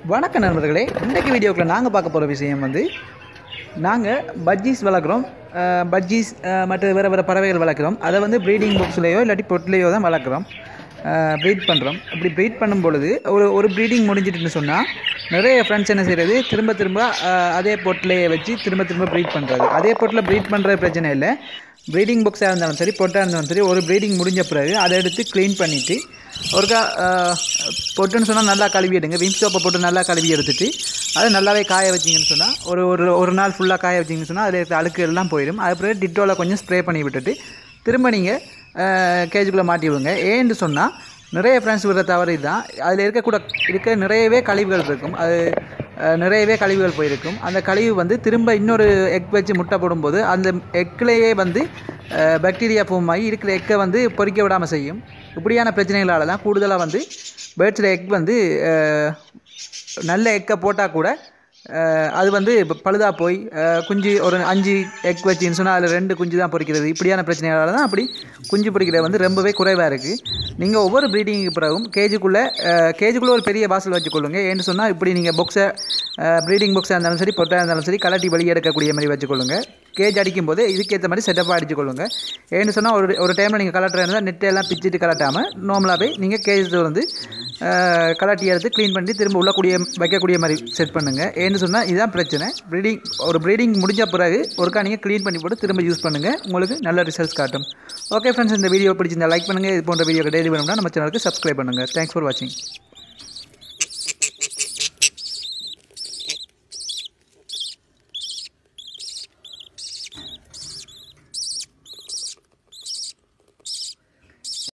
வணக்கம் நண்பர்களே, இன்றைக்கு வீடியோக்குள்ள நாங்கள் பார்க்க போகிற விஷயம் வந்து நாங்கள் பஜ்ஜீஸ் வளர்க்குறோம். பஜ்ஜீஸ் மற்ற வேறு பறவைகள் வளர்க்குறோம். அதை வந்து ப்ரீடிங் பாக்ஸ்லேயோ இல்லாட்டி பொட்டிலையோ தான் வளர்க்குறோம், ப்ரீட் பண்ணுறோம். இப்படி ப்ரீட் பண்ணும் பொழுது ஒரு ப்ரீடிங் முடிஞ்சிட்டுன்னு சொன்னால் நிறைய ஃப்ரெண்ட்ஸ் என்ன செய்கிறது, திரும்ப அதே பொட்டிலையை வச்சு திரும்ப ப்ரீட் பண்ணுறது. அதே பொட்டில் ப்ரீட் பண்ணுறது பிரச்சனை இல்லை. ப்ரீடிங் பாக்ஸாக இருந்தாலும் சரி, பொட்டாக இருந்தாலும் சரி, ஒரு ப்ரீடிங் முடிஞ்ச பிறகு அதை எடுத்து க்ளீன் பண்ணிவிட்டு ஒருக்கா பொட்டுன்னு சொன்னால் நல்லா கழுவி எடுங்க. விம் சோப்பை போட்டு நல்லா கழுவி எடுத்துகிட்டு அதை நல்லாவே காய வச்சிங்கன்னு சொன்னால் ஒரு நாள் ஃபுல்லாக காய வச்சிங்கன்னு சொன்னால் அதில் இருக்கிற அழுக்கு எல்லாம் போயிடும். அதுக்கப்புறம் டிட்டோவில் கொஞ்சம் ஸ்ப்ரே பண்ணி விட்டுட்டு திரும்ப நீங்கள் கேஜுக்குள்ளே மாட்டி விடுங்க. ஏன்னு சொன்னால் நிறைய ஃப்ரெண்ட்ஸ் விடுற தவறு இதுதான். அதில் இருக்க நிறையவே கழிவுகள் இருக்கும். அது நிறையவே கழிவுகள் போயிருக்கும். அந்த கழிவு வந்து திரும்ப இன்னொரு எக் வச்சு முட்டை போடும்போது அந்த எக்லேயே வந்து பாக்டீரியா ஃபார்ம் ஆகி இருக்கிற எக்கை வந்து பொறிக்க விடாமல் செய்யும். இப்படியான பிரச்சனைகளால் தான் கூடுதலாக வந்து பேர்ட்ஸில் எக் வந்து நல்ல எக்கை போட்டால் கூட அது வந்து பழுதாக போய் குஞ்சு ஒரு 5 எக் வச்சுன்னு சொன்னால் அதில் 2 குஞ்சு தான் பொறிக்கிறது. இப்படியான பிரச்சனைகளால் தான் அப்படி குஞ்சு பொறிக்கிறது வந்து ரொம்பவே குறைவாக இருக்குது. நீங்கள் ஒவ்வொரு ப்ரீடிங்கு பிறகும் கேஜுக்குள்ளே ஒரு பெரிய வாசல் வச்சுக்கொள்ளுங்க. ஏன்னு சொன்னால் இப்படி நீங்கள் ப்ரீடிங் பாக்ஸாக இருந்தாலும் சரி, பொட்டாக இருந்தாலும் சரி, கலட்டி வெளியே எடுக்கக்கூடிய மாதிரி வச்சுக்கொள்ளுங்க. கேஜ் அடிக்கும் போது இதுக்கேற்ற மாதிரி செட்டப்பாக அடிச்சுக்கொள்ளுங்க. ஏன்னு சொன்னால் ஒரு டைமில் நீங்கள் கலட்டுறதுனா நெட்டெல்லாம் பிச்சுட்டு கலட்டாமல் நார்மலாகவே நீங்கள் கேஜ் வந்து கலட்டி எடுத்து க்ளீன் பண்ணி திரும்ப வைக்கக்கூடிய மாதிரி செட் பண்ணுங்கள். ஏன்னு சொன்னால் இதுதான் பிரச்சனை. ப்ரீடிங் முடிஞ்ச பிறகு ஒருக்கா நீங்கள் க்ளீன் பண்ணி போட்டு திரும்ப யூஸ் பண்ணுங்கள், உங்களுக்கு நல்ல ரிசல்ட்ஸ் காட்டும். ஓகே ஃப்ரெண்ட்ஸ், இந்த வீடியோ பிடிச்சிருந்தா லைக் பண்ணுங்கள். இது போன்ற வீடியோ டெய்லி வேணும்னா நம்ம சேனலுக்கு சப்ஸ்கிரைப் பண்ணுங்கள். தேங்க்ஸ் ஃபார் வாட்சிங்.